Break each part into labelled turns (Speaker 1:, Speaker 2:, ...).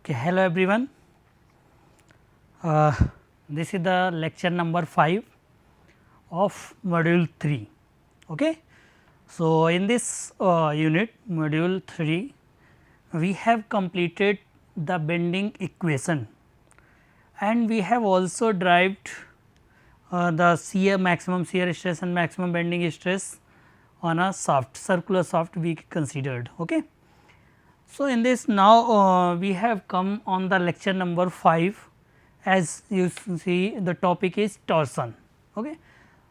Speaker 1: Okay, hello everyone. This is the lecture number 5 of module 3. Okay. So, in this unit module 3, we have completed the bending equation and we have also derived the shear maximum shear stress and maximum bending stress on a shaft circular shaft we considered. Okay. So, in this now we have come on the lecture number 5, as you see the topic is torsion. Okay.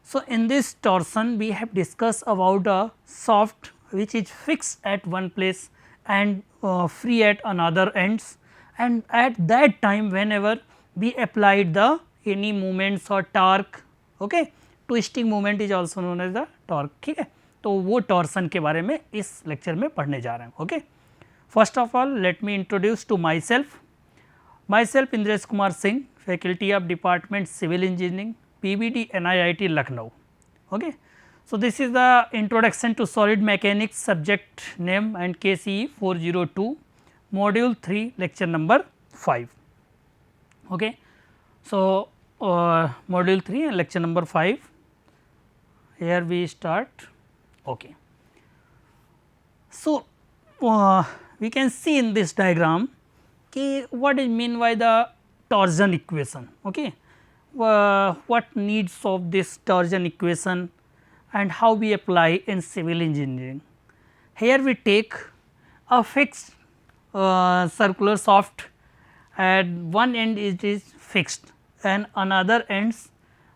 Speaker 1: So, in this torsion we have discussed about a shaft which is fixed at one place and free at another ends, and at that time whenever we applied the any movements or torque, okay, twisting movement is also known as the torque. ठीक है, तो वो torsion के बारे में इस lecture में पढ़ने जा रहे हैं. Okay. First of all, let me introduce to myself. Myself Indresh Kumar Singh, Faculty of Department Civil Engineering, PBD NIIT Lucknow. Okay. So, this is the introduction to solid mechanics subject name and KCE 402, module 3, lecture number 5. Okay. So, module 3 and lecture number 5, here we start. Okay. So, we can see in this diagram what is mean by the torsion equation. Okay. What needs of this torsion equation and how we apply in civil engineering. Here we take a fixed circular shaft, at one end it is fixed and another ends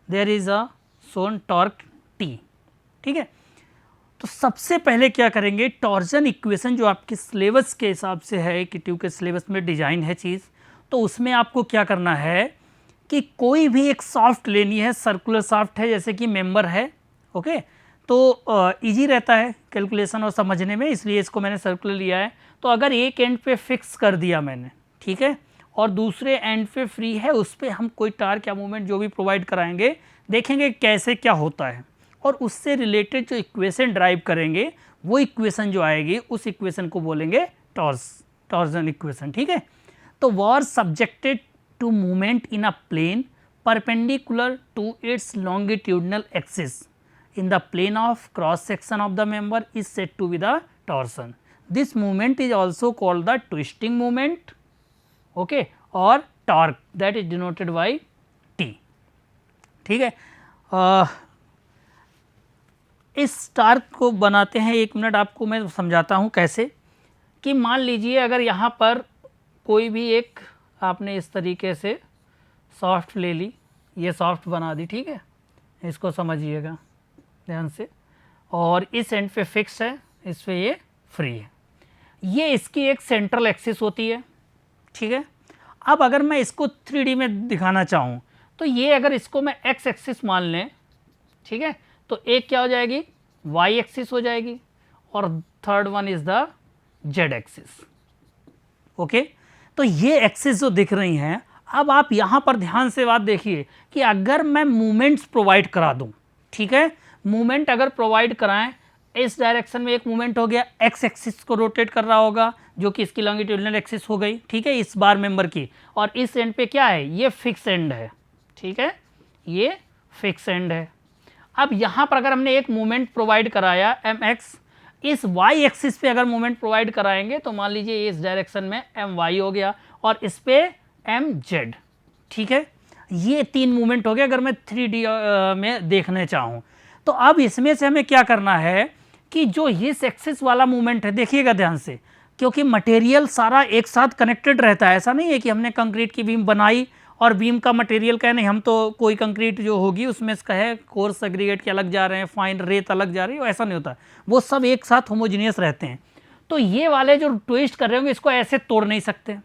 Speaker 1: there is a shown torque T. ठीक है. तो सबसे पहले क्या करेंगे, torsion equation जो आपके syllabus के हिसाब से है कि ट्यूब के सिलेबस में डिजाइन है चीज़, तो उसमें आपको क्या करना है कि कोई भी एक शाफ्ट लेनी है, सर्कुलर शाफ्ट है जैसे कि मेंबर है. ओके. तो इजी रहता है कैलकुलेशन और समझने में, इसलिए इसको मैंने सर्कुलर लिया है. तो अगर एक एंड पे फिक्स कर दिया मैंने, ठीक है, और दूसरे एंड पे फ्री है, उस पर हम कोई टार्क या मूवमेंट जो भी प्रोवाइड कराएंगे, देखेंगे कैसे क्या होता है और उससे रिलेटेड जो इक्वेशन ड्राइव करेंगे वो इक्वेशन जो आएगी उस इक्वेशन को बोलेंगे टॉर्जन इक्वेशन. ठीक है. तो bar subjected to movement in a plane perpendicular to its longitudinal axis in the plane of cross section of the member is said to be the torsion. This movement is also called the twisting movement, okay, और torque that is denoted by T. ठीक है. इस torque को बनाते हैं, एक minute आपको मैं समझाता हूँ कैसे. कि मान लीजिए अगर यहाँ पर कोई भी एक आपने इस तरीके से सॉफ्ट ले ली, ये सॉफ्ट बना दी, ठीक है, इसको समझिएगा ध्यान से, और इस एंड पे फिक्स है, इस पे ये फ्री है. ये इसकी एक सेंट्रल एक्सिस होती है. ठीक है. अब अगर मैं इसको 3D में दिखाना चाहूँ तो ये अगर इसको मैं एक्स एक्सिस मान लें, ठीक है, तो एक क्या हो जाएगी, y एक्सिस हो जाएगी, और third one is the z axis. Okay. तो ये एक्सिस जो दिख रही हैं, अब आप यहाँ पर ध्यान से बात देखिए कि अगर मैं मूवमेंट्स प्रोवाइड करा दूँ, ठीक है, मूवमेंट अगर प्रोवाइड कराएं, इस डायरेक्शन में एक मूवमेंट हो गया, एक्स एक्सिस को रोटेट कर रहा होगा जो कि इसकी लॉन्गिट्यूडनल एक्सिस हो गई, ठीक है, इस बार मेंबर की, और इस एंड पे क्या है, ये फिक्स एंड है. ठीक है, ये फिक्स एंड है. अब यहाँ पर अगर हमने एक मूवमेंट प्रोवाइड कराया एम एक्स, इस वाई एक्सिस पे अगर मूवमेंट प्रोवाइड कराएंगे तो मान लीजिए इस डायरेक्शन में एम वाई हो गया और इस पे एम जेड. ठीक है. ये तीन मूवमेंट हो गए अगर मैं 3D में देखने चाहूँ. तो अब इसमें से हमें क्या करना है कि जो इस एक्सिस वाला मूवमेंट है, देखिएगा ध्यान से, क्योंकि मटेरियल सारा एक साथ कनेक्टेड रहता है. ऐसा नहीं है कि हमने कंक्रीट की बीम बनाई और बीम का मटेरियल का है, नहीं, हम तो कोई कंक्रीट जो होगी उसमें इसका है कोर्स एग्रीगेट के अलग जा रहे हैं, फाइन रेत अलग जा रही है, ऐसा नहीं होता. वो सब एक साथ होमोजीनियस रहते हैं. तो ये वाले जो ट्विस्ट कर रहे होंगे इसको ऐसे तोड़ नहीं सकते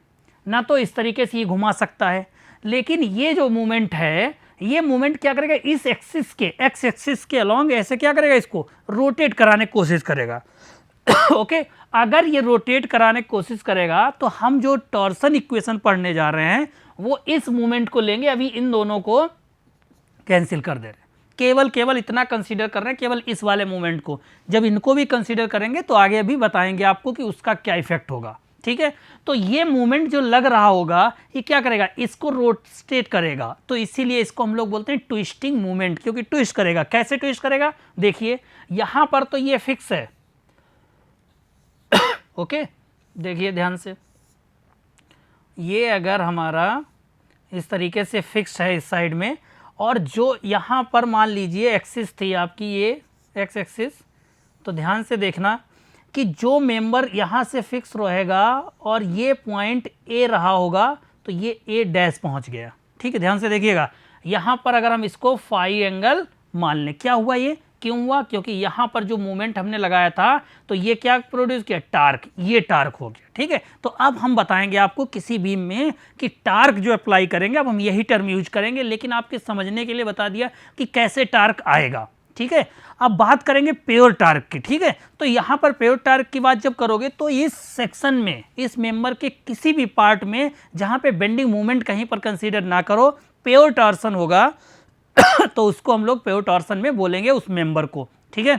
Speaker 1: ना, तो इस तरीके से ये घुमा सकता है. लेकिन ये जो मूवमेंट है, ये मूवमेंट क्या करेगा, इस एक्सिस के एक्स एक्सिस के अलॉन्ग ऐसे क्या करेगा, इसको रोटेट कराने की कोशिश करेगा. ओके. अगर ये रोटेट कराने की कोशिश करेगा तो हम जो टॉर्सन इक्वेशन पढ़ने जा रहे हैं वो इस मूवमेंट को लेंगे, अभी इन दोनों को कैंसिल कर दे रहे हैं, केवल इतना कंसीडर कर रहे हैं, केवल इस वाले मूवमेंट को. जब इनको भी कंसीडर करेंगे तो आगे अभी बताएंगे आपको कि उसका क्या इफेक्ट होगा. ठीक है। तो ये मूवमेंट जो लग रहा होगा ये क्या करेगा, इसको रोटेट करेगा, तो इसीलिए इसको हम लोग बोलते हैं ट्विस्टिंग मूवमेंट, क्योंकि ट्विस्ट करेगा। कैसे ट्विस्ट करेगा, देखिए यहां पर तो ये फिक्स है ओके, देखिए ध्यान से, ये अगर हमारा इस तरीके से फिक्स है इस साइड में, और जो यहाँ पर मान लीजिए एक्सिस थी आपकी ये एक्स एक्सिस, तो ध्यान से देखना कि जो मेंबर यहाँ से फिक्स रहेगा और ये पॉइंट ए रहा होगा, तो ये ए डैश पहुँच गया, ठीक है। ध्यान से देखिएगा, यहाँ पर अगर हम इसको फाई एंगल मान लें, क्या हुआ, ये क्यों हुआ, क्योंकि यहाँ पर जो मूवमेंट हमने लगाया था तो ये क्या प्रोड्यूस किया, टार्क, ये टार्क हो गया, ठीक है। तो अब हम बताएंगे आपको किसी बीम में कि टार्क जो अप्लाई करेंगे, अब हम यही टर्म यूज करेंगे, लेकिन आपके समझने के लिए बता दिया कि कैसे टार्क आएगा, ठीक है। अब बात करेंगे प्योर टार्क की, ठीक है। तो यहाँ पर प्योर टार्क की बात जब करोगे तो इस सेक्शन में, इस मेंबर के किसी भी पार्ट में जहाँ पे बेंडिंग मूवमेंट कहीं पर कंसीडर ना करो, प्योर टॉर्सन होगा तो उसको हम लोग प्योर टॉर्सन में बोलेंगे उस मेंबर को, ठीक है।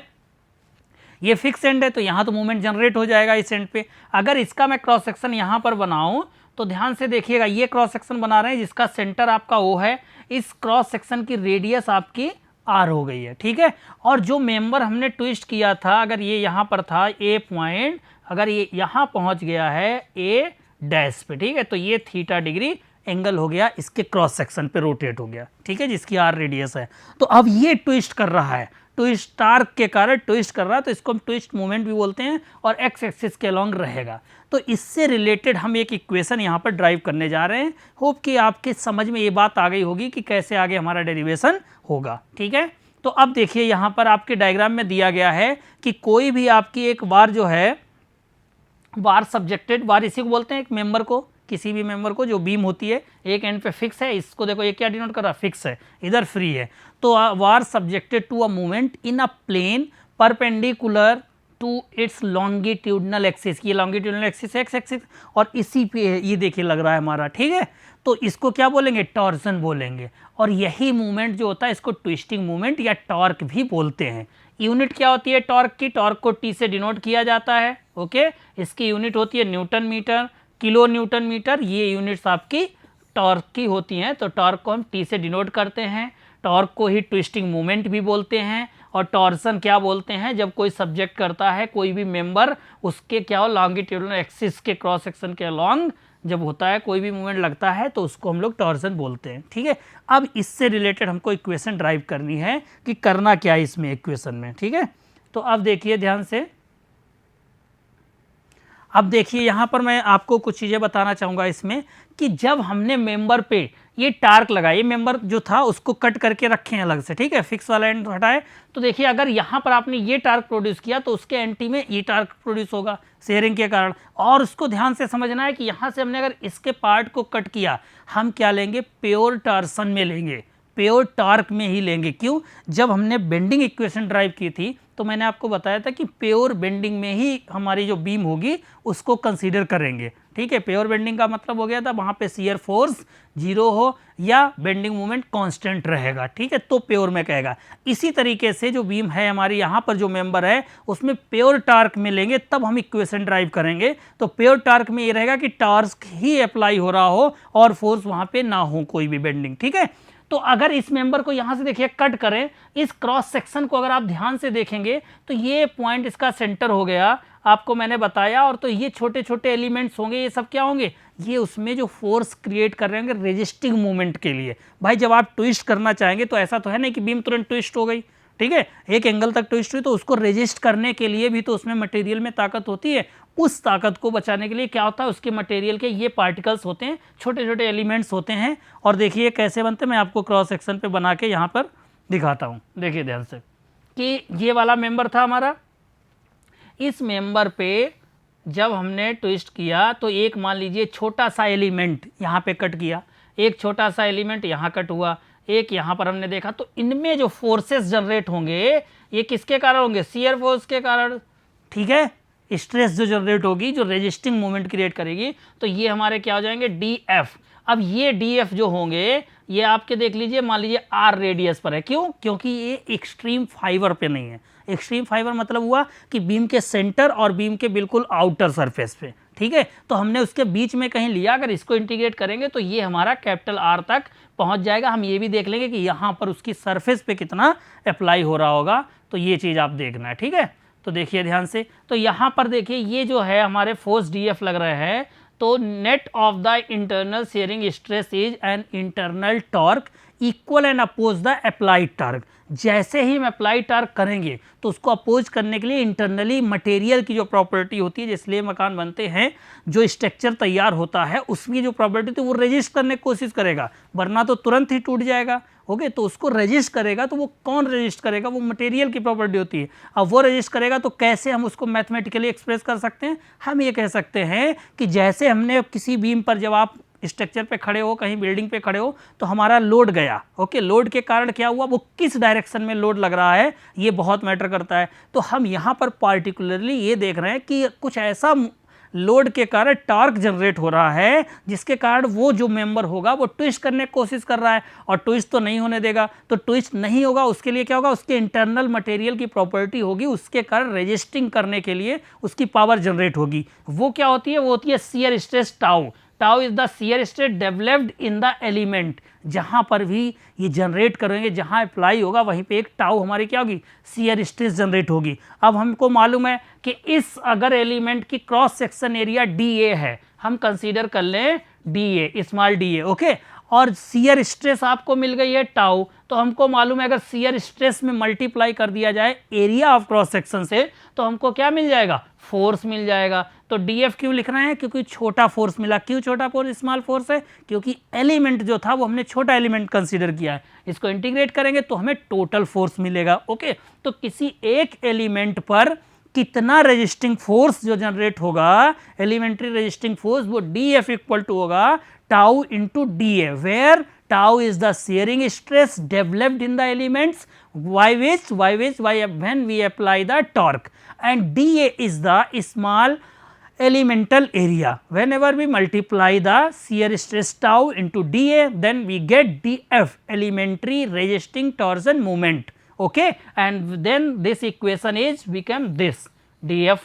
Speaker 1: ये फिक्स एंड है तो यहाँ तो मूवमेंट जनरेट हो जाएगा इस एंड पे। अगर इसका मैं क्रॉस सेक्शन यहाँ पर बनाऊं तो ध्यान से देखिएगा, ये क्रॉस सेक्शन बना रहे हैं जिसका सेंटर आपका O है, इस क्रॉस सेक्शन की रेडियस आपकी R हो गई है, ठीक है। और जो मेंबर हमने ट्विस्ट किया था, अगर ये यहाँ पर था A पॉइंट, अगर ये यहाँ पहुँच गया है A डैश पे, ठीक है, तो ये थीटा डिग्री एंगल हो गया, इसके क्रॉस सेक्शन पे रोटेट हो गया, ठीक है, जिसकी R रेडियस है। तो अब ये ट्विस्ट कर रहा है, ट्विस्ट टार्क के कारण ट्विस्ट कर रहा है, तो इसको हम ट्विस्ट मूवमेंट भी बोलते हैं, और एक्स एक्सिस के अलॉन्ग रहेगा। तो इससे रिलेटेड हम एक इक्वेशन यहाँ पर ड्राइव करने जा रहे हैं। होप कि आपके समझ में ये बात आ गई होगी कि कैसे आगे हमारा डेरिवेशन होगा, ठीक है। तो अब देखिए यहाँ पर आपके डायग्राम में दिया गया है कि कोई भी आपकी एक बार जो है बार सब्जेक्टेड, बार इसी को बोलते हैं एक मेंबर को, किसी भी मेंबर को जो बीम होती है एक एंड पे फिक्स है, इसको देखो ये क्या डिनोट कर रहा है, फिक्स है, इधर फ्री है, तो bar subjected to a movement in a plane perpendicular to its longitudinal axis, ये लॉन्गिट्यूडनल एक्सिस एक्स एक्सिस और इसी पे ये देखिए लग रहा है हमारा, ठीक है। तो इसको क्या बोलेंगे, टॉर्सन बोलेंगे, और यही मूवमेंट जो होता है इसको ट्विस्टिंग मूवमेंट या टॉर्क भी बोलते हैं। यूनिट क्या होती है टॉर्क की, टॉर्क को टी से डिनोट किया जाता है, ओके। इसकी यूनिट होती है newton metre, kilo newton metre, ये यूनिट्स आपकी टॉर्क की होती हैं। तो टॉर्क को हम टी से डिनोट करते हैं, टॉर्क को ही ट्विस्टिंग मूवमेंट भी बोलते हैं। और टॉर्सन क्या बोलते हैं, जब कोई सब्जेक्ट करता है कोई भी मेंबर, उसके क्या हो लॉन्गिट्यूडनल एक्सिस के क्रॉस सेक्शन के अलॉन्ग जब होता है कोई भी मूवमेंट लगता है तो उसको हम लोग टॉर्सन बोलते हैं, ठीक है। अब इससे रिलेटेड हमको इक्वेशन ड्राइव करनी है कि करना क्या है इसमें इक्वेशन में, ठीक है। तो अब देखिए ध्यान से, अब देखिए यहाँ पर मैं आपको कुछ चीज़ें बताना चाहूँगा इसमें कि जब हमने मेंबर पे ये टार्क लगाया, ये मेंबर जो था उसको कट करके रखे हैं अलग से, ठीक है, फिक्स वाला एंड हटाए, तो देखिए अगर यहाँ पर आपने ये टार्क प्रोड्यूस किया तो उसके एंटी में ये टार्क प्रोड्यूस होगा शेयरिंग के कारण। और उसको ध्यान से समझना है कि यहाँ से हमने अगर इसके पार्ट को कट किया, हम क्या लेंगे, प्योर टॉर्सन में लेंगे, प्योर टॉर्क में ही लेंगे। क्यों, जब हमने बेंडिंग इक्वेशन ड्राइव की थी तो मैंने आपको बताया था कि प्योर बेंडिंग में ही हमारी जो बीम होगी उसको कंसीडर करेंगे, ठीक है। प्योर बेंडिंग का मतलब हो गया था वहाँ पे शियर फोर्स 0 हो या बेंडिंग मोमेंट कांस्टेंट रहेगा, ठीक है, तो प्योर में कहेगा। इसी तरीके से जो बीम है हमारी यहाँ पर जो मेंबर है उसमें प्योर टार्क में लेंगे तब हम इक्वेशन ड्राइव करेंगे। तो प्योर टार्क में ये रहेगा कि टार्क ही अप्लाई हो रहा हो और फोर्स वहाँ पे ना हो कोई भी बेंडिंग, ठीक है। तो अगर इस मेंबर को यहां से देखिए कट करें, इस क्रॉस सेक्शन को अगर आप ध्यान से देखेंगे तो ये पॉइंट इसका सेंटर हो गया, आपको मैंने बताया। और तो ये छोटे छोटे एलिमेंट्स होंगे, ये सब क्या होंगे, ये उसमें जो फोर्स क्रिएट कर रहे होंगे रेजिस्टिंग मूवमेंट के लिए। भाई जब आप ट्विस्ट करना चाहेंगे तो ऐसा तो है नहीं कि बीम तुरंत ट्विस्ट हो गई, ठीक है, एक एंगल तक ट्विस्ट हुई, तो उसको रेजिस्ट करने के लिए भी तो उसमें मटेरियल में ताकत होती है। उस ताकत को बचाने के लिए क्या होता है, उसके मटेरियल के ये पार्टिकल्स होते हैं, छोटे छोटे एलिमेंट्स होते हैं। और देखिए कैसे बनते हैं, मैं आपको क्रॉस सेक्शन पे बना के यहाँ पर दिखाता हूँ। देखिए ध्यान से कि ये वाला मेंबर था हमारा, इस मेंबर पे जब हमने ट्विस्ट किया तो एक मान लीजिए छोटा सा एलिमेंट यहाँ पे कट किया, एक छोटा सा एलिमेंट यहाँ कट हुआ, एक यहाँ पर हमने देखा, तो इनमें जो फोर्सेस जनरेट होंगे ये किसके कारण होंगे, शियर फोर्स के कारण, ठीक है। स्ट्रेस जो जनरेट होगी, जो रेजिस्टिंग मूवमेंट क्रिएट करेगी, तो ये हमारे क्या हो जाएंगे, DF। अब ये DF जो होंगे ये आपके देख लीजिए, मान लीजिए R रेडियस पर है। क्यों, क्योंकि ये एक्सट्रीम फाइबर पे नहीं है। एक्सट्रीम फाइबर मतलब हुआ कि बीम के सेंटर और बीम के बिल्कुल आउटर सरफेस पे, ठीक है। तो हमने उसके बीच में कहीं लिया, अगर इसको इंटीग्रेट करेंगे तो ये हमारा कैपिटल R तक पहुंच जाएगा। हम ये भी देख लेंगे कि यहाँ पर उसकी सरफेस पे कितना अप्लाई हो रहा होगा, तो ये चीज़ आप देखना है, ठीक है। तो देखिए ध्यान से, तो यहाँ पर देखिए ये जो है हमारे फोर्स DF लग रहे हैं, तो net of the internal shearing stress is an internal torque equal and oppose the applied torque. जैसे ही हम अप्लाइड टॉर्क करेंगे तो उसको अपोज करने के लिए इंटरनली मटेरियल की जो प्रॉपर्टी होती है, जिसलिए मकान बनते हैं, जो स्ट्रक्चर तैयार होता है उसकी जो प्रॉपर्टी तो वो रेजिस्ट करने की कोशिश करेगा, वरना तो तुरंत ही टूट जाएगा। ओके, तो उसको रेजिस्ट करेगा, तो वो कौन रेजिस्ट करेगा, वो मटेरियल की प्रॉपर्टी होती है। अब वो रेजिस्ट करेगा तो कैसे हम उसको मैथमेटिकली एक्सप्रेस कर सकते हैं, हम ये कह सकते हैं कि जैसे हमने किसी बीम पर, जब आप स्ट्रक्चर पे खड़े हो, कहीं बिल्डिंग पे खड़े हो, तो हमारा लोड गया, ओके, लोड के कारण क्या हुआ, वो किस डायरेक्शन में लोड लग रहा है ये बहुत मैटर करता है। तो हम यहाँ पर पार्टिकुलरली ये देख रहे हैं कि कुछ ऐसा लोड के कारण टॉर्क जनरेट हो रहा है जिसके कारण वो जो मेंबर होगा वो ट्विस्ट करने की कोशिश कर रहा है, और ट्विस्ट तो नहीं होने देगा। तो ट्विस्ट नहीं होगा, उसके लिए क्या होगा, उसके इंटरनल मटेरियल की प्रॉपर्टी होगी, उसके कारण रेजिस्टिंग करने के लिए उसकी पावर जनरेट होगी। वो क्या होती है, वो होती है shear stress tau. Tau is the shear stress developed in the element. जहां पर भी ये जनरेट करेंगे, जहां अप्लाई होगा वहीं पे एक टाउ हमारी क्या होगी, शियर स्ट्रेस जनरेट होगी। अब हमको मालूम है कि इस अगर एलिमेंट की क्रॉस सेक्शन एरिया DA है, हम कंसीडर कर लें DA, स्मॉल DA, ओके, और शियर स्ट्रेस आपको मिल गई है टाउ, तो हमको मालूम है अगर शियर स्ट्रेस में मल्टीप्लाई कर दिया जाए एरिया ऑफ क्रॉस सेक्शन से, तो हमको क्या मिल जाएगा, फोर्स मिल जाएगा। तो DF क्यों लिख रहे हैं, क्योंकि छोटा फोर्स मिला। क्यों छोटा फोर्स, स्मॉल फोर्स है, क्योंकि एलिमेंट जो था वो हमने छोटा एलिमेंट कंसीडर किया है। इसको इंटीग्रेट करेंगे तो हमें टोटल फोर्स मिलेगा। ओके, तो किसी एक एलिमेंट पर कितना रेजिस्टिंग फोर्स जो जनरेट होगा, एलिमेंट्री रेजिस्टिंग फोर्स, वो DF इक्वल टू होगा tau into DA, where tau is the shearing stress developed in the elements when we apply the torque, and DA is the small elemental area. Whenever we multiply the shear stress tau into DA, then we get DF, elementary resisting torsion moment. Okay, and then this equation is become this DF.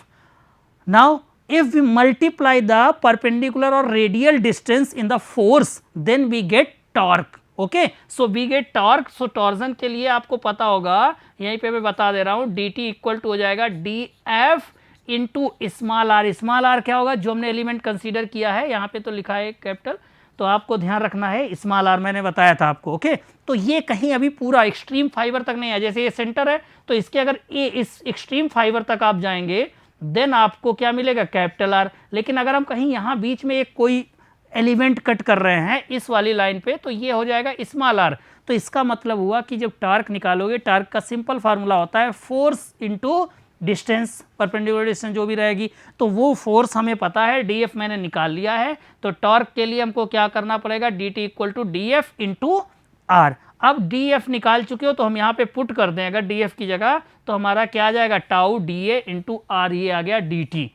Speaker 1: Now if we multiply the perpendicular or radial distance in the force, then we get torque. Okay, so we get torque. So torsion के लिए आपको पता होगा, यहीं पे मैं बता दे रहा हूं, DT इक्वल टू हो जाएगा DF into small r। Small r क्या होगा, जो हमने एलिमेंट कंसीडर किया है, यहाँ पे तो लिखा है कैपिटल, तो आपको ध्यान रखना है स्मॉल r, मैंने बताया था आपको। ओके, तो ये कहीं अभी पूरा एक्सट्रीम फाइबर तक नहीं है, जैसे ये सेंटर है तो इसके अगर इस एक्सट्रीम फाइबर तक आप जाएंगे देन आपको क्या मिलेगा, कैपिटल R। लेकिन अगर हम कहीं यहाँ बीच में एक कोई एलिमेंट कट कर रहे हैं इस वाली लाइन पे, तो ये हो जाएगा स्मॉल r। तो इसका मतलब हुआ कि जब टॉर्क निकालोगे, टॉर्क का सिंपल फार्मूला होता है force into distance, perpendicular distance जो भी रहेगी, तो वो फोर्स हमें पता है, DF मैंने निकाल लिया है। तो टॉर्क के लिए हमको क्या करना पड़ेगा, DT equal to DF into R। अब DF निकाल चुके हो तो हम यहाँ पे पुट कर दें अगर DF की जगह, तो हमारा क्या आ जाएगा, टाउ DA इंटू R, ये आ गया DT।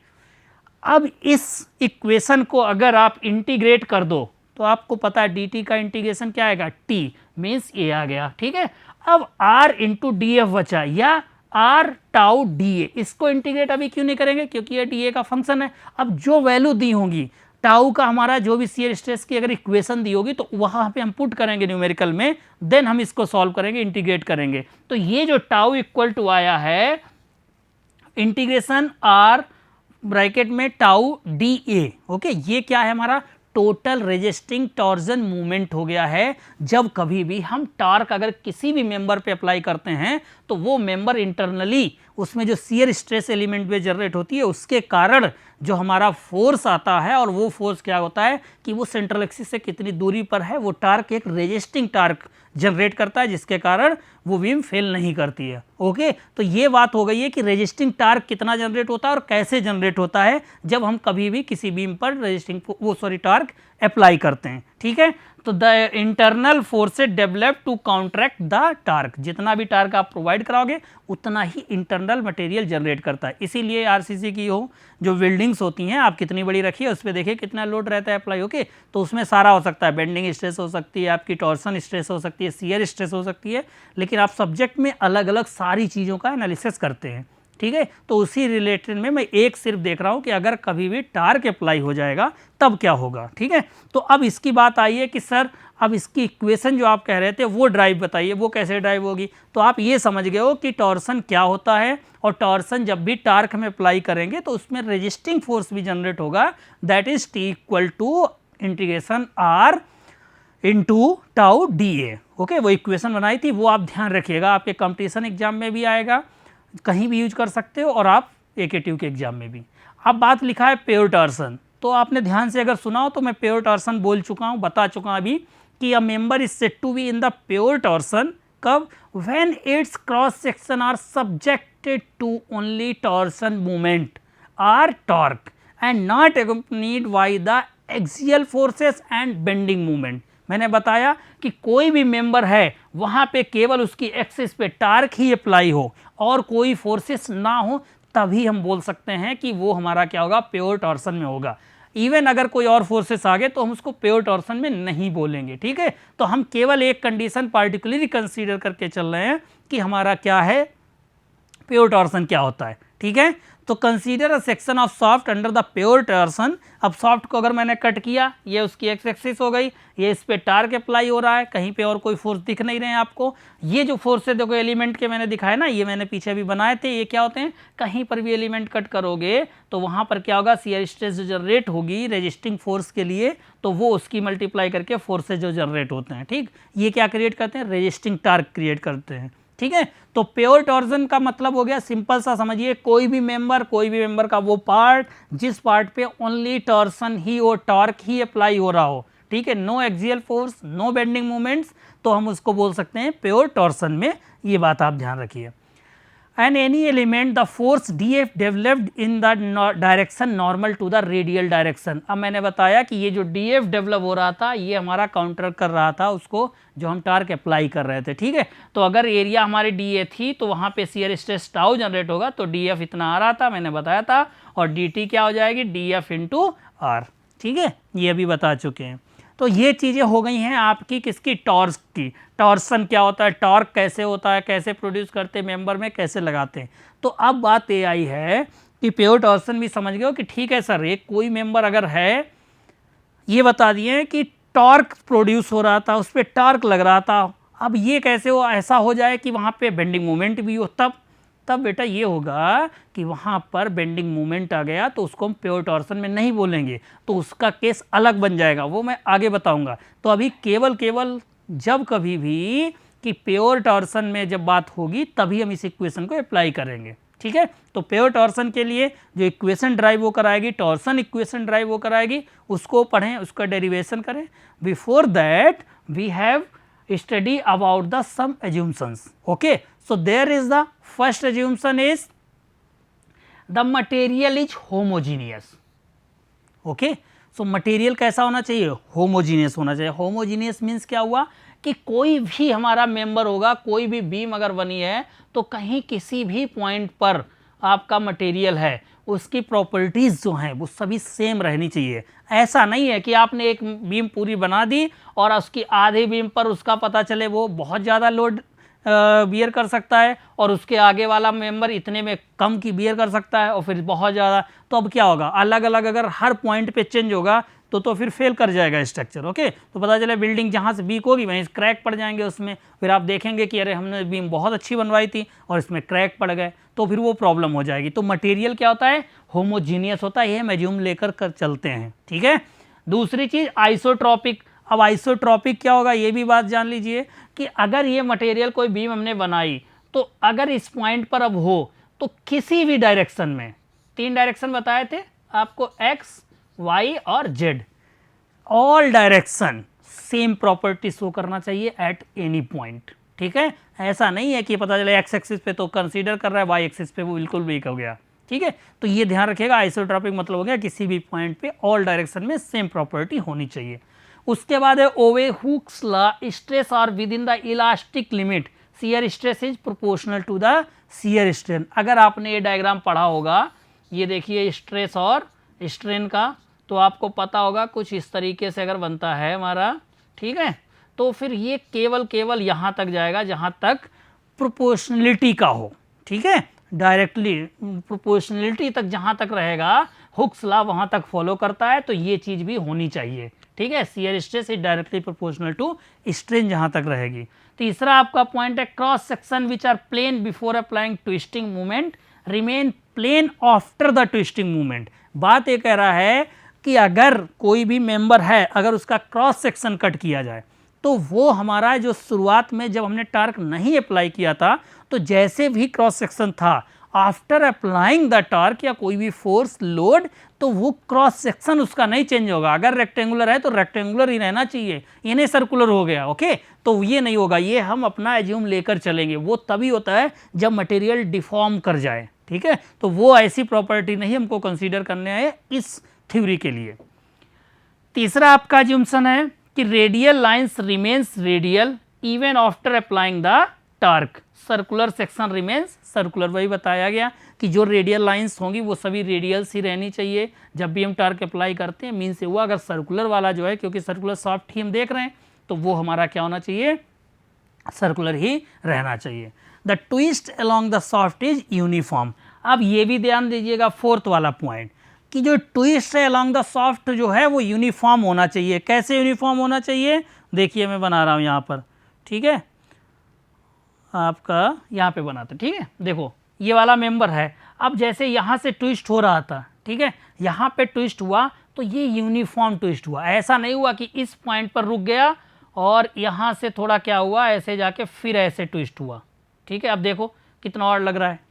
Speaker 1: अब इस इक्वेशन को अगर आप इंटीग्रेट कर दो तो आपको पता है DT का इंटीग्रेशन क्या आएगा, T मीन्स ये आ गया, ठीक है। अब R इंटू DF बचा, या R टाउ DA, इसको इंटीग्रेट अभी क्यों नहीं करेंगे, क्योंकि ये DA का फंक्शन है। अब जो वैल्यू दी होगी टाउ का, हमारा जो भी शियर स्ट्रेस की अगर इक्वेशन दी होगी तो वहाँ पे हम पुट करेंगे न्यूमेरिकल में, देन हम इसको सॉल्व करेंगे, इंटीग्रेट करेंगे। तो ये जो टाउ इक्वल टू आया है इंटीग्रेशन R ब्रैकेट में टाउ DA, ओके, ये क्या है, हमारा टोटल रेजिस्टिंग टॉर्जन मूवमेंट हो गया है। जब कभी भी हम टॉर्क अगर किसी भी मेंबर पे अप्लाई करते हैं तो वो मेंबर इंटरनली उसमें जो शियर स्ट्रेस एलिमेंट पे जनरेट होती है उसके कारण जो हमारा फोर्स आता है, और वो फोर्स क्या होता है कि वो सेंट्रल एक्सिस से कितनी दूरी पर है, वो टार्क एक रेजिस्टिंग टार्क जनरेट करता है, जिसके कारण वो बीम फेल नहीं करती है। ओके, तो ये बात हो गई है कि रेजिस्टिंग टार्क कितना जनरेट होता है और कैसे जनरेट होता है जब हम कभी भी किसी बीम पर रेजिस्टिंग टार्क अप्लाई करते हैं, ठीक है। तो the internal forces develop to counteract the torque, जितना भी टार्क आप प्रोवाइड कराओगे उतना ही इंटरनल मटेरियल जनरेट करता है। इसीलिए RCC की जो बिल्डिंग्स होती हैं, आप कितनी बड़ी रखिए, उस पर देखिए कितना लोड रहता है अप्लाई, ओके, तो उसमें सारा हो सकता है, बेंडिंग स्ट्रेस हो सकती है, आपकी टॉर्सन स्ट्रेस हो सकती है, शियर स्ट्रेस हो सकती है, लेकिन आप सब्जेक्ट में अलग अलग सारी चीज़ों का एनालिसिस करते हैं, ठीक है। तो उसी रिलेटेड में मैं एक सिर्फ देख रहा हूं कि अगर कभी भी टार्क अप्लाई हो जाएगा तब क्या होगा, ठीक है। तो अब इसकी बात आई है कि सर अब इसकी इक्वेशन जो आप कह रहे थे वो ड्राइव बताइए, वो कैसे ड्राइव होगी। तो आप ये समझ गए हो कि टॉर्सन क्या होता है, और टॉर्सन जब भी टार्क में अप्लाई करेंगे तो उसमें रेजिस्टिंग फोर्स भी जनरेट होगा, that is T equal to integration R into tau D A. Okay, वो इक्वेशन बनाई थी, वो आप ध्यान रखिएगा, आपके कंपटीशन एग्जाम में भी आएगा, कहीं भी यूज कर सकते हो, और आप AKTU के एग्जाम में भी। अब बात लिखा है प्योर टॉर्सन, तो आपने ध्यान से अगर सुना हो तो मैं प्योर टॉर्सन बोल चुका हूँ, बता चुका हूँ अभी कि a member is said to be in the pure torsion कब, when its cross section are subjected to only torsion movement or torque and not accompanied by the axial forces and bending movement. मैंने बताया कि कोई भी member है वहाँ पे केवल उसकी एक्सिस पे टार्क ही अप्लाई हो और कोई फोर्सेस ना हो, तभी हम बोल सकते हैं कि वो हमारा क्या होगा, प्योर टॉर्सन में होगा। इवन अगर कोई और फोर्सेस आ गए तो हम उसको प्योर टॉर्सन में नहीं बोलेंगे, ठीक है। तो हम केवल एक कंडीशन पार्टिकुलरली कंसीडर करके चल रहे हैं कि हमारा क्या है, प्योर टॉर्सन क्या होता है, ठीक है। तो consider a section of soft under the pure torsion. अब सॉफ्ट को अगर मैंने कट किया, ये उसकी एक्स एक्सिस हो गई, ये इस पे टार्क अप्लाई हो रहा है, कहीं पे और कोई फोर्स दिख नहीं रहे हैं आपको। ये जो फोर्स है देखो एलिमेंट के मैंने दिखाया ना, ये मैंने पीछे भी बनाए थे, ये क्या होते हैं, कहीं पर भी एलिमेंट कट करोगे तो वहां पर क्या होगा, शियर स्ट्रेस जो जनरेट होगी रेजिस्टिंग फोर्स के लिए, तो वो उसकी मल्टीप्लाई करके फोर्सेज जो जनरेट होते हैं, ठीक, ये क्या क्रिएट करते हैं, रेजिस्टिंग टार्क क्रिएट करते हैं, ठीक है। तो प्योर टॉर्सन का मतलब हो गया, सिंपल सा समझिए, कोई भी मेंबर का वो पार्ट जिस पार्ट पे ओनली टॉर्सन ही और टॉर्क ही अप्लाई हो रहा हो, ठीक है, no axial force, no bending movements, तो हम उसको बोल सकते हैं प्योर टॉर्सन में। ये बात आप ध्यान रखिए। And any element the force DF developed in the direction normal to the radial direction. अब मैंने बताया कि ये जो DF डेवलप हो रहा था ये हमारा काउंटर कर रहा था उसको जो हम टार्क अप्लाई कर रहे थे, ठीक है। तो अगर एरिया हमारी DA थी तो वहाँ पे शियर स्ट्रेस टाउ जनरेट होगा, तो DF इतना आ रहा था, मैंने बताया था, और DT क्या हो जाएगी, DF इंटू R, ठीक है, ये अभी बता चुके हैं। तो ये चीज़ें हो गई हैं आपकी किसकी, टॉर्क की। टॉर्सन क्या होता है, टॉर्क कैसे होता है, कैसे प्रोड्यूस करते हैं मेंबर में, कैसे लगाते हैं। तो अब बात ये आई है कि प्योर टॉर्सन भी समझ गए हो कि ठीक है सर, एक कोई मेंबर अगर है, ये बता दिए कि टॉर्क प्रोड्यूस हो रहा था, उस पर टॉर्क लग रहा था, अब ये कैसे हो, ऐसा हो जाए कि वहाँ पे बेंडिंग मोमेंट भी हो, तब बेटा ये होगा कि वहाँ पर बेंडिंग मूवमेंट आ गया तो उसको हम प्योर टॉर्सन में नहीं बोलेंगे, तो उसका केस अलग बन जाएगा, वो मैं आगे बताऊंगा। तो अभी केवल जब कभी भी कि प्योर टॉर्सन में जब बात होगी तभी हम इस इक्वेशन को अप्लाई करेंगे, ठीक है। तो प्योर टॉर्सन के लिए जो इक्वेशन ड्राइव वो कराएगी, टॉर्सन इक्वेशन ड्राइव वो कराएगी, उसको पढ़ें, उसका डेरिवेशन करें। Before that we have study about the some assumptions. Okay, so there is the first assumption is the material is homogeneous. Okay, so material कैसा होना चाहिए, homogeneous होना चाहिए। homogeneous means क्या हुआ कि कोई भी हमारा मेंबर होगा, कोई भी बीम अगर बनी है तो कहीं किसी भी पॉइंट पर आपका मटेरियल है, उसकी प्रॉपर्टीज़ जो हैं वो सभी सेम रहनी चाहिए। ऐसा नहीं है कि आपने एक बीम पूरी बना दी और उसकी आधी बीम पर उसका पता चले वो बहुत ज़्यादा लोड बियर कर सकता है और उसके आगे वाला मेंबर इतने में कम की बियर कर सकता है और फिर बहुत ज़्यादा, तो अब क्या होगा, अलग अलग अगर हर पॉइंट पे चेंज होगा तो फिर फेल कर जाएगा स्ट्रक्चर। ओके, तो पता चले बिल्डिंग जहाँ से वीक होगी वहीं क्रैक पड़ जाएंगे उसमें, फिर आप देखेंगे कि अरे हमने बीम बहुत अच्छी बनवाई थी और इसमें क्रैक पड़ गए, तो फिर वो प्रॉब्लम हो जाएगी। तो मटेरियल क्या होता है, होमोजीनियस होता है, ये मैज्यूम लेकर कर चलते हैं, ठीक है। दूसरी चीज़ आइसोट्रॉपिक। अब आइसोट्रॉपिक क्या होगा ये भी बात जान लीजिए कि अगर ये मटेरियल कोई बीम हमने बनाई तो अगर इस पॉइंट पर अब हो तो किसी भी डायरेक्शन में, 3 डायरेक्शन बताए थे आपको, एक्स, वाई और Z, all direction same property show करना चाहिए एट एनी पॉइंट, ठीक है। ऐसा नहीं है कि पता चले एक्स एक्सिस पे तो कंसीडर कर रहा है, वाई एक्सिस पे वो बिल्कुल वीक हो गया, ठीक है। तो ये ध्यान रखिएगा, आइसोट्रॉपिक मतलब हो गया किसी भी पॉइंट पे ऑल डायरेक्शन में सेम प्रॉपर्टी होनी चाहिए। उसके बाद है ओवे Hooke's law, stress are within the elastic limit, shear stress is proportional to the shear strain. अगर आपने ये डायग्राम पढ़ा होगा, ये देखिए स्ट्रेस और स्ट्रेन का, तो आपको पता होगा कुछ इस तरीके से अगर बनता है हमारा, ठीक है। तो फिर ये केवल यहाँ तक जाएगा जहाँ तक प्रोपोर्शनलिटी का हो, ठीक है। डायरेक्टली प्रोपोर्शनलिटी तक जहाँ तक रहेगा, हुक्स लॉ वहाँ तक फॉलो करता है, तो ये चीज़ भी होनी चाहिए, ठीक है। Shear stress is directly proportional to strain जहाँ तक रहेगी। तीसरा आपका पॉइंट है cross section which are plane before applying twisting movement remain plane after the twisting movement. बात ये कह रहा है कि अगर कोई भी मेंबर है, अगर उसका क्रॉस सेक्शन कट किया जाए तो वो हमारा जो शुरुआत में जब हमने टार्क नहीं अप्लाई किया था, तो जैसे भी क्रॉस सेक्शन था आफ्टर अप्लाइंग द टार्क या कोई भी फोर्स लोड, तो वो क्रॉस सेक्शन उसका नहीं चेंज होगा। अगर रेक्टेंगुलर है तो रेक्टेंगुलर ही रहना चाहिए, ये नहीं सर्कुलर हो गया, ओके, तो ये नहीं होगा। ये हम अपना एज्यूम लेकर चलेंगे, वो तभी होता है जब मटेरियल डिफॉर्म कर जाए, ठीक है। तो वो ऐसी प्रॉपर्टी नहीं हमको कंसीडर करने है इस थ्योरी के लिए। तीसरा आपका एज्यूम्पशन है कि radial lines remains radial even after applying the torque, circular section remains circular. वही बताया गया कि जो रेडियल लाइंस होंगी वो सभी रेडियल्स ही रहनी चाहिए जब भी हम टार्क अप्लाई करते हैं। मीन से हुआ अगर सर्कुलर वाला जो है, क्योंकि सर्कुलर सॉफ्ट ही हम देख रहे हैं, तो वो हमारा क्या होना चाहिए, सर्कुलर ही रहना चाहिए। The twist along the soft is uniform. अब ये भी ध्यान दीजिएगा फोर्थ वाला पॉइंट कि जो ट्विस्ट है अलोंग द सॉफ्ट जो है वो यूनिफॉर्म होना चाहिए। कैसे यूनिफॉर्म होना चाहिए, देखिए मैं बना रहा हूँ यहाँ पर, ठीक है, आपका यहाँ पे बनाते, ठीक है। देखो ये वाला मेंबर है, अब जैसे यहाँ से ट्विस्ट हो रहा था, ठीक है, यहाँ पे ट्विस्ट हुआ तो ये यूनिफॉर्म ट्विस्ट हुआ। ऐसा नहीं हुआ कि इस पॉइंट पर रुक गया और यहाँ से थोड़ा क्या हुआ, ऐसे जाके फिर ऐसे ट्विस्ट हुआ, ठीक है। अब देखो कितना और लग रहा है।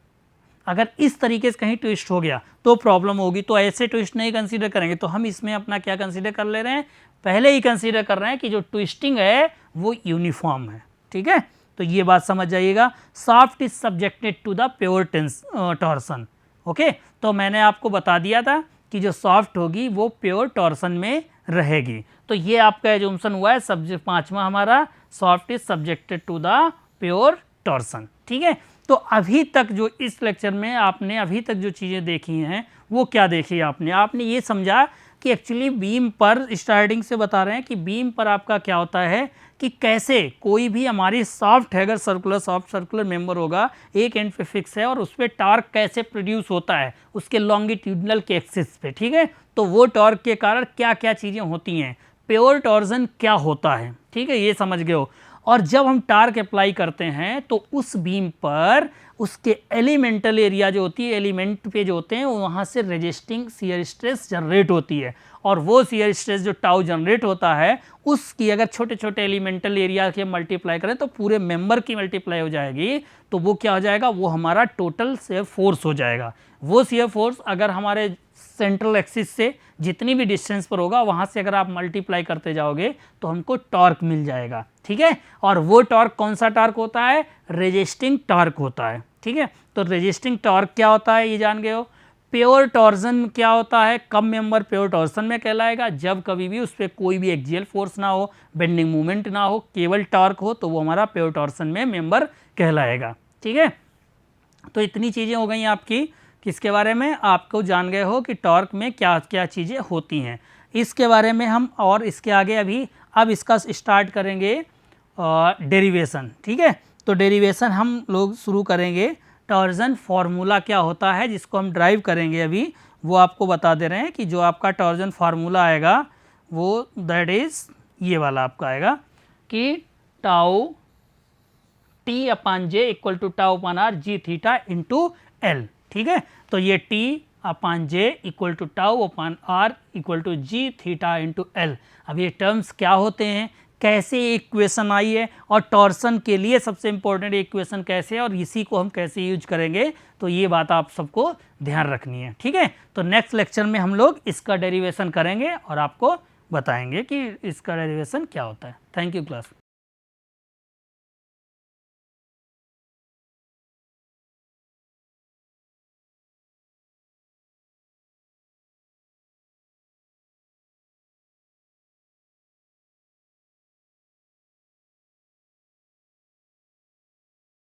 Speaker 1: अगर इस तरीके से कहीं ट्विस्ट हो गया तो प्रॉब्लम होगी, तो ऐसे ट्विस्ट नहीं कंसीडर करेंगे। तो हम इसमें अपना क्या कंसीडर कर ले रहे हैं, पहले ही कंसीडर कर रहे हैं कि जो ट्विस्टिंग है वो यूनिफॉर्म है, ठीक है। तो ये बात समझ जाइएगा। Shaft is subjected to the pure torsion, okay. तो मैंने आपको बता दिया था कि जो सॉफ्ट होगी वो प्योर टॉर्सन में रहेगी। तो ये आपका एज्यूम्पशन हुआ है सब्जेक्ट पांचवा हमारा, shaft is subjected to the pure torsion, ठीक है। तो अभी तक जो इस लेक्चर में आपने अभी तक जो चीज़ें देखी हैं वो क्या देखी आपने ये समझा कि एक्चुअली बीम पर, स्टार्टिंग से बता रहे हैं कि बीम पर आपका क्या होता है कि कैसे कोई भी हमारी सॉफ्ट है, अगर सर्कुलर सॉफ्ट सर्कुलर मेंबर होगा, एक एंड पे फिक्स है और उस पर टार्क कैसे प्रोड्यूस होता है उसके लॉन्गिट्यूडनल के एक्सिस पे, ठीक है। तो वो टॉर्क के कारण क्या क्या चीज़ें होती हैं, प्योर टॉर्जन क्या होता है, ठीक है, ये समझ गए हो। और जब हम टार्क अप्लाई करते हैं तो उस बीम पर उसके एलिमेंटल एरिया जो होती है, एलिमेंट पे जो होते हैं, वहाँ से रेजिस्टिंग शियर स्ट्रेस जनरेट होती है। और वो शियर स्ट्रेस जो टाउ जनरेट होता है उसकी अगर छोटे छोटे एलिमेंटल एरिया के मल्टीप्लाई करें तो पूरे मेंबर की मल्टीप्लाई हो जाएगी, तो वो क्या हो जाएगा, वो हमारा टोटल शियर फोर्स हो जाएगा। वो शियर फोर्स अगर हमारे सेंट्रल एक्सिस से जितनी भी डिस्टेंस पर होगा वहाँ से अगर आप मल्टीप्लाई करते जाओगे तो हमको टॉर्क मिल जाएगा, ठीक है। और वो टॉर्क कौन सा टॉर्क होता है, रेजिस्टिंग टॉर्क होता है, ठीक है। तो रेजिस्टिंग टॉर्क क्या होता है ये जान गए हो। प्योर टॉर्जन क्या होता है, कब मेंबर प्योर टॉर्जन में कहलाएगा, जब कभी भी उस पर कोई भी एक्सियल फोर्स ना हो, बेंडिंग मूवमेंट ना हो, केवल टॉर्क हो, तो वो हमारा प्योर टॉर्जन में मेंबर कहलाएगा, ठीक है। तो इतनी चीज़ें हो गई आपकी किसके बारे में, आपको जान गए हो कि टॉर्क में क्या क्या चीज़ें होती हैं। इसके बारे में हम और इसके आगे अब इसका स्टार्ट करेंगे डेरिवेशन, ठीक है। तो डेरिवेशन हम लोग शुरू करेंगे। टॉर्जन फार्मूला क्या होता है जिसको हम ड्राइव करेंगे अभी, वो आपको बता दे रहे हैं कि जो आपका टॉर्जन फार्मूला आएगा वो दैट इज़ ये वाला आपका आएगा कि tau T upon J equal to tau upon R G theta into L, ठीक है। तो ये T upon J equal to tau upon R equal to G theta into L. अब ये टर्म्स क्या होते हैं, कैसे इक्वेशन आई है, और टॉर्सन के लिए सबसे इंपॉर्टेंट इक्वेशन कैसे है और इसी को हम कैसे यूज करेंगे, तो ये बात आप सबको ध्यान रखनी है, ठीक है। तो नेक्स्ट लेक्चर में हम लोग इसका डेरिवेशन करेंगे और आपको बताएंगे कि इसका डेरिवेशन क्या होता है। Thank you class.